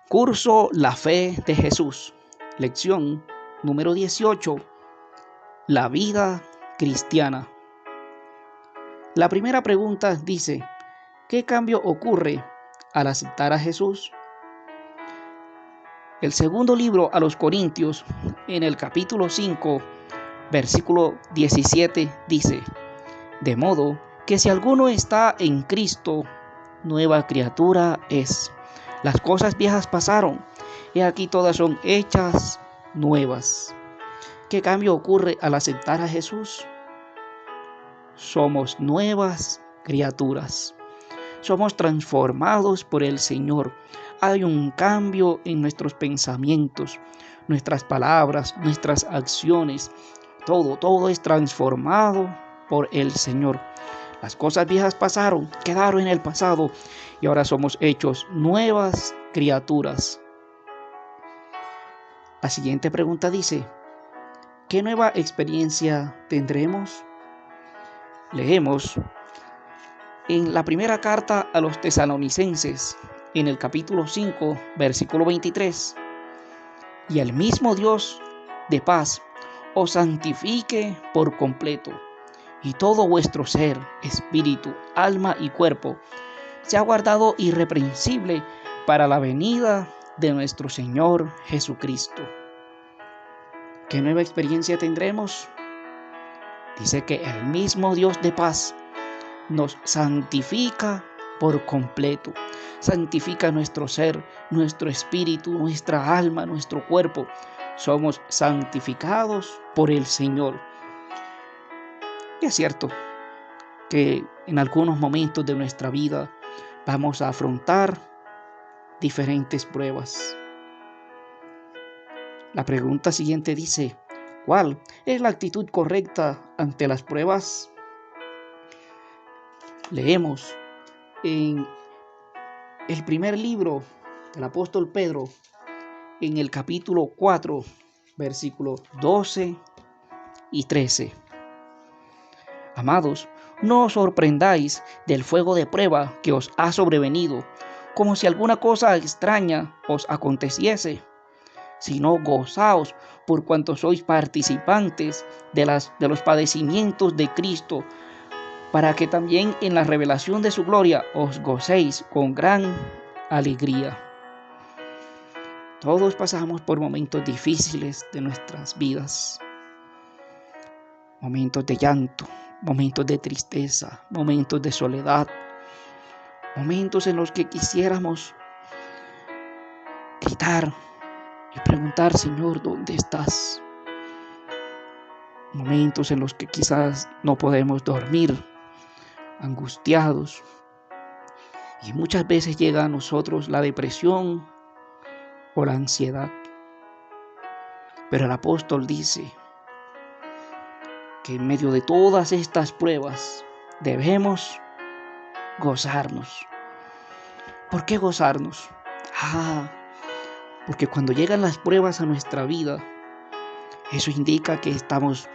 Curso La Fe de Jesús. Lección número 18. La vida cristiana. La primera pregunta dice: ¿qué cambio ocurre al aceptar a Jesús? El segundo libro a los Corintios, en el capítulo 5, versículo 17, dice: de modo que si alguno está en Cristo, nueva criatura es. Las cosas viejas pasaron, y aquí todas son hechas nuevas. ¿Qué cambio ocurre al aceptar a Jesús? Somos nuevas criaturas. Somos transformados por el Señor. Hay un cambio en nuestros pensamientos, nuestras palabras, nuestras acciones. Todo es transformado por el Señor. Las cosas viejas pasaron, quedaron en el pasado y ahora somos hechos nuevas criaturas. La siguiente pregunta dice: ¿qué nueva experiencia tendremos? Leemos en la primera carta a los Tesalonicenses, en el capítulo 5, versículo 23. Y el mismo Dios de paz os santifique por completo, y todo vuestro ser, espíritu, alma y cuerpo sea guardado irreprensible para la venida de nuestro Señor Jesucristo. ¿Qué nueva experiencia tendremos? Dice que el mismo Dios de paz nos santifica por completo. Santifica nuestro ser, nuestro espíritu, nuestra alma, nuestro cuerpo. Somos santificados por el Señor. Y es cierto que en algunos momentos de nuestra vida vamos a afrontar diferentes pruebas. La pregunta siguiente dice: ¿cuál es la actitud correcta ante las pruebas? Leemos en el primer libro del apóstol Pedro, en el capítulo 4, versículos 12 y 13. Amados, no os sorprendáis del fuego de prueba que os ha sobrevenido, como si alguna cosa extraña os aconteciese, sino gozaos por cuanto sois participantes de los padecimientos de Cristo, para que también en la revelación de su gloria os gocéis con gran alegría. Todos pasamos por momentos difíciles de nuestras vidas, momentos de llanto, momentos de tristeza, momentos de soledad, momentos en los que quisiéramos gritar y preguntar: Señor, ¿dónde estás? Momentos en los que quizás no podemos dormir, angustiados. Y muchas veces llega a nosotros la depresión o la ansiedad. Pero el apóstol dice que en medio de todas estas pruebas debemos gozarnos. ¿Por qué gozarnos? Porque cuando llegan las pruebas a nuestra vida, eso indica que estamos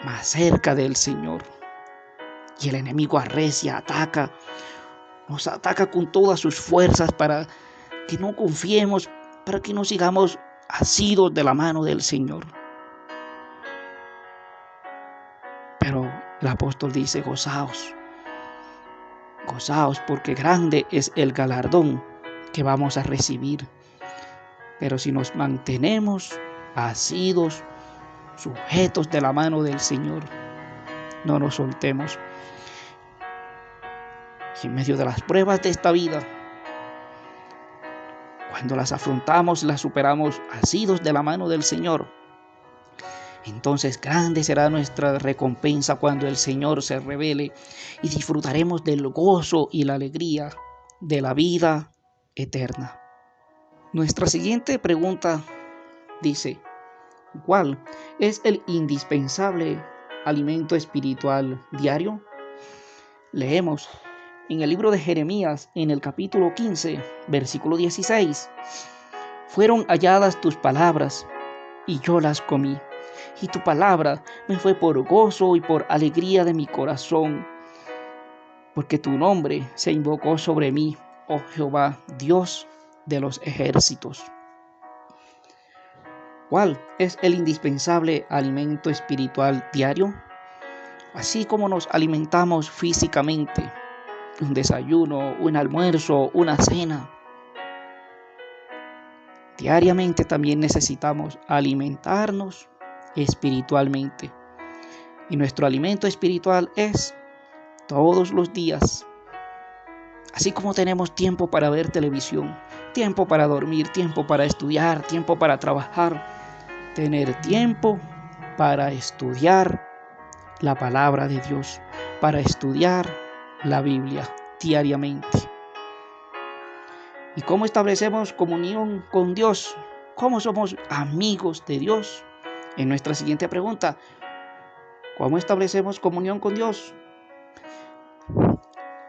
más cerca del Señor. Y el enemigo arrecia, ataca, nos ataca con todas sus fuerzas para que no confiemos, para que no sigamos asidos de la mano del Señor. Pero el apóstol dice: gozaos, gozaos, porque grande es el galardón que vamos a recibir. Pero si nos mantenemos asidos, sujetos de la mano del Señor, no nos soltemos. Y en medio de las pruebas de esta vida, cuando las afrontamos, las superamos asidos de la mano del Señor, entonces grande será nuestra recompensa cuando el Señor se revele y disfrutaremos del gozo y la alegría de la vida eterna. Nuestra siguiente pregunta dice: ¿cuál es el indispensable alimento espiritual diario? Leemos en el libro de Jeremías, en el capítulo 15, versículo 16. Fueron halladas tus palabras, y yo las comí, y tu palabra me fue por gozo y por alegría de mi corazón, porque tu nombre se invocó sobre mí, oh Jehová, Dios de los ejércitos. ¿Cuál es el indispensable alimento espiritual diario? Así como nos alimentamos físicamente, un desayuno, un almuerzo, una cena, diariamente también necesitamos alimentarnos espiritualmente. Y nuestro alimento espiritual es todos los días. Así como tenemos tiempo para ver televisión, tiempo para dormir, tiempo para estudiar, tiempo para trabajar, tener tiempo para estudiar la palabra de Dios, para estudiar la Biblia diariamente. ¿Y cómo establecemos comunión con Dios? ¿Cómo somos amigos de Dios? En nuestra siguiente pregunta, ¿cómo establecemos comunión con Dios?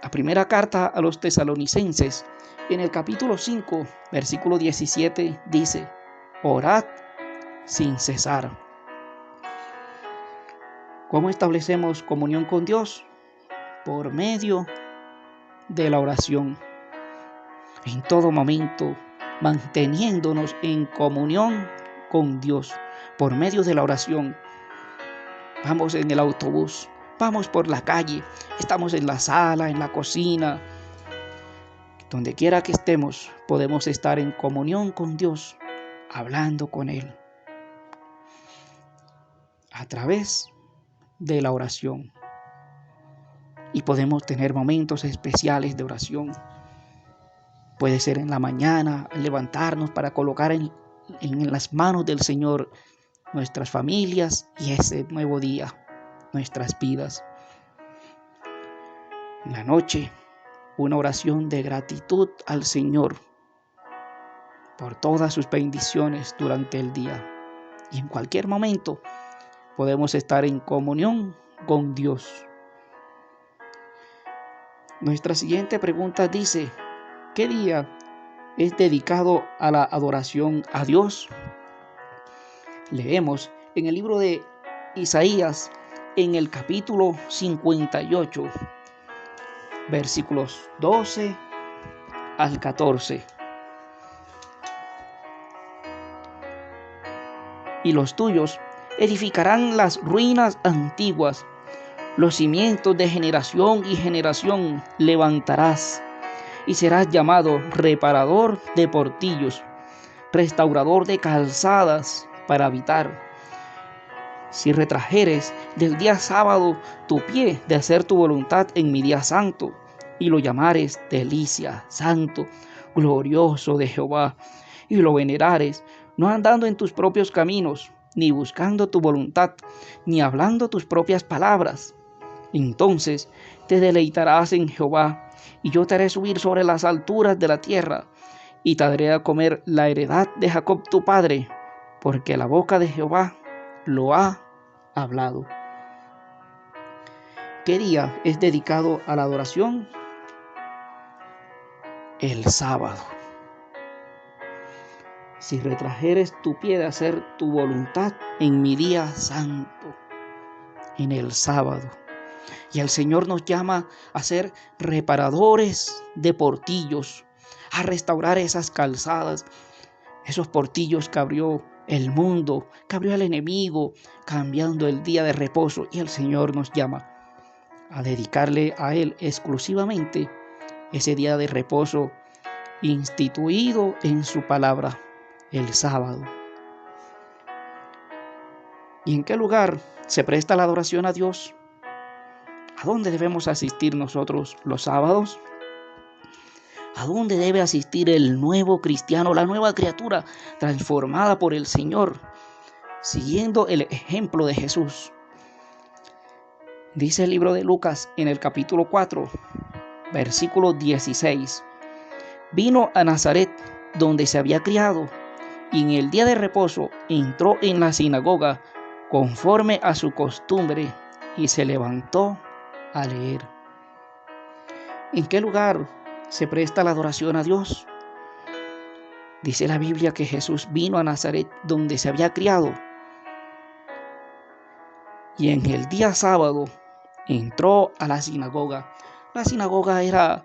La primera carta a los tesalonicenses, en el capítulo 5, versículo 17, dice: orad sin cesar. ¿Cómo establecemos comunión con Dios? Por medio de la oración. En todo momento, manteniéndonos en comunión con Dios por medio de la oración. Vamos en el autobús, vamos por la calle, estamos en la sala, en la cocina. Donde quiera que estemos, podemos estar en comunión con Dios, hablando con Él, a través de la oración. Y podemos tener momentos especiales de oración. Puede ser en la mañana, levantarnos para colocar en las manos del Señor nuestras familias y ese nuevo día, nuestras vidas. En la noche, una oración de gratitud al Señor por todas sus bendiciones durante el día. Y en cualquier momento podemos estar en comunión con Dios. Nuestra siguiente pregunta dice: ¿qué día es dedicado a la adoración a Dios? Leemos en el libro de Isaías, en el capítulo 58, versículos 12 al 14. Y los tuyos edificarán las ruinas antiguas, los cimientos de generación y generación levantarás, y serás llamado reparador de portillos, restaurador de calzadas para habitar. Si retrajeres del día sábado tu pie de hacer tu voluntad en mi día santo, y lo llamares delicia, santo, glorioso de Jehová, y lo venerares, no andando en tus propios caminos, ni buscando tu voluntad, ni hablando tus propias palabras, entonces te deleitarás en Jehová, y yo te haré subir sobre las alturas de la tierra, y te daré a comer la heredad de Jacob tu padre, porque la boca de Jehová lo ha hablado. ¿Qué día es dedicado a la adoración? El sábado. Si retrajeres tu pie de hacer tu voluntad en mi día santo, en el sábado. Y el Señor nos llama a ser reparadores de portillos, a restaurar esas calzadas, esos portillos que abrió el mundo, que abrió el enemigo, cambiando el día de reposo. Y el Señor nos llama a dedicarle a Él exclusivamente ese día de reposo instituido en su palabra, el sábado. ¿Y en qué lugar se presta la adoración a Dios? ¿A dónde debemos asistir nosotros los sábados? ¿A dónde debe asistir el nuevo cristiano, la nueva criatura transformada por el Señor, siguiendo el ejemplo de Jesús? Dice el libro de Lucas en el capítulo 4, versículo 16. Vino a Nazaret, donde se había criado, y en el día de reposo entró en la sinagoga conforme a su costumbre, y se levantó a leer. ¿En qué lugar se presta la adoración a Dios? Dice la Biblia que Jesús vino a Nazaret, donde se había criado, y en el día sábado entró a la sinagoga. La sinagoga era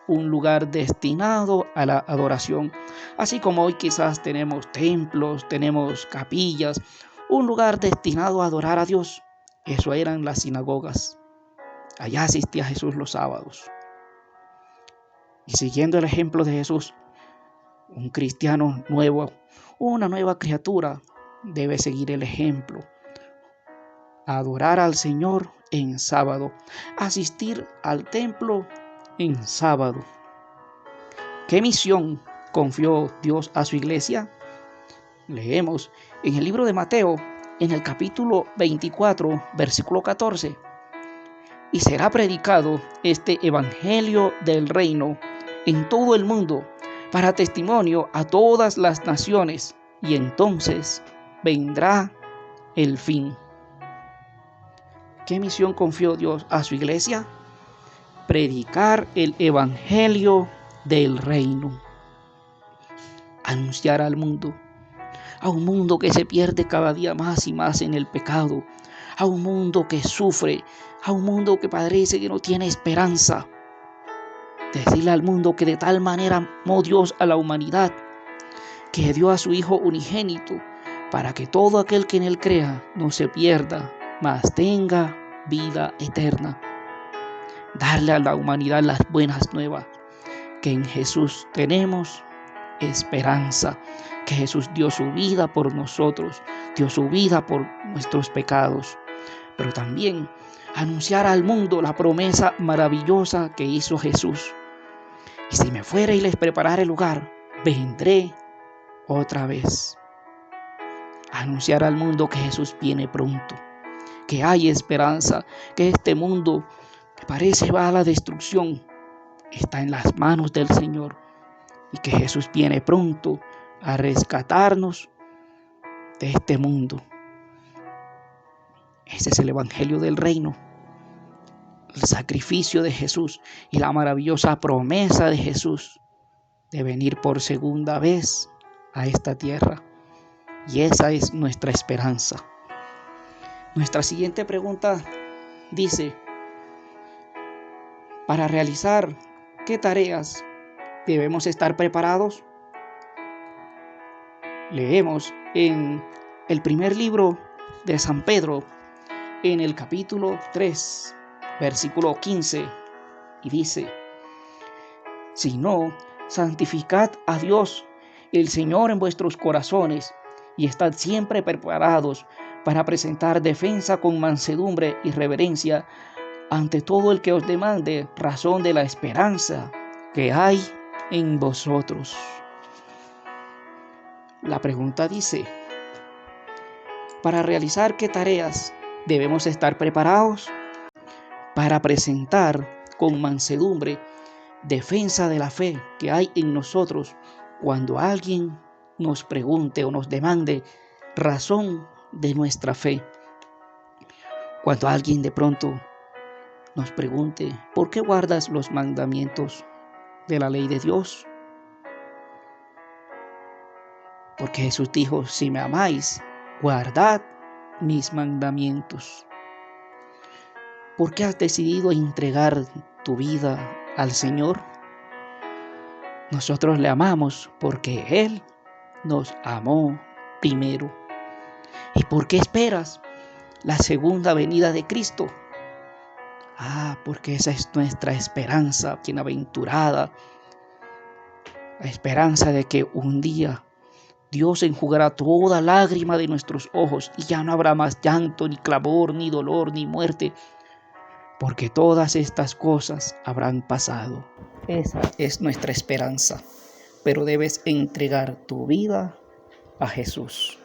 un lugar destinado a la adoración. Así como hoy quizás tenemos templos, tenemos capillas, un lugar destinado a adorar a Dios. Eso eran las sinagogas. Allá asistía Jesús los sábados. Y siguiendo el ejemplo de Jesús, un cristiano nuevo, una nueva criatura, debe seguir el ejemplo. Adorar al Señor en sábado, asistir al templo en sábado. ¿Qué misión confió Dios a su iglesia? Leemos en el libro de Mateo, en el capítulo 24, versículo 14. Y será predicado este evangelio del reino en todo el mundo, para testimonio a todas las naciones, y entonces vendrá el fin. ¿Qué misión confió Dios a su iglesia? Predicar el evangelio del reino. Anunciar al mundo, a un mundo que se pierde cada día más y más en el pecado, a un mundo que sufre, a un mundo que parece que no tiene esperanza. Decirle al mundo que de tal manera amó Dios a la humanidad, que dio a su Hijo unigénito, para que todo aquel que en Él crea no se pierda, mas tenga vida eterna. Darle a la humanidad las buenas nuevas, que en Jesús tenemos esperanza, que Jesús dio su vida por nosotros, dio su vida por nuestros pecados, pero también anunciar al mundo la promesa maravillosa que hizo Jesús. Y si me fuera y les preparara el lugar, vendré otra vez. Anunciar al mundo que Jesús viene pronto, que hay esperanza, que este mundo que parece va a la destrucción está en las manos del Señor, y que Jesús viene pronto a rescatarnos de este mundo. Ese es el evangelio del reino, el sacrificio de Jesús y la maravillosa promesa de Jesús de venir por segunda vez a esta tierra. Y esa es nuestra esperanza. Nuestra siguiente pregunta dice: para realizar ¿qué tareas debemos estar preparados? Leemos en el primer libro de San Pedro, en el capítulo 3, versículo 15, y dice: si no, santificad a Dios, el Señor, en vuestros corazones, y estad siempre preparados para presentar defensa con mansedumbre y reverencia ante todo el que os demande razón de la esperanza que hay en vosotros. La pregunta dice: ¿para realizar qué tareas debemos estar preparados? Para presentar con mansedumbre defensa de la fe que hay en nosotros cuando alguien nos pregunte o nos demande razón de nuestra fe. Cuando alguien de pronto nos pregunte: ¿por qué guardas los mandamientos de la ley de Dios? Porque Jesús dijo: si me amáis, guardad mis mandamientos. ¿Por qué has decidido entregar tu vida al Señor? Nosotros le amamos porque Él nos amó primero. ¿Y por qué esperas la segunda venida de Cristo? Porque esa es nuestra esperanza bienaventurada. La esperanza de que un día Dios enjugará toda lágrima de nuestros ojos y ya no habrá más llanto, ni clamor, ni dolor, ni muerte, porque todas estas cosas habrán pasado. Esa es nuestra esperanza, pero debes entregar tu vida a Jesús.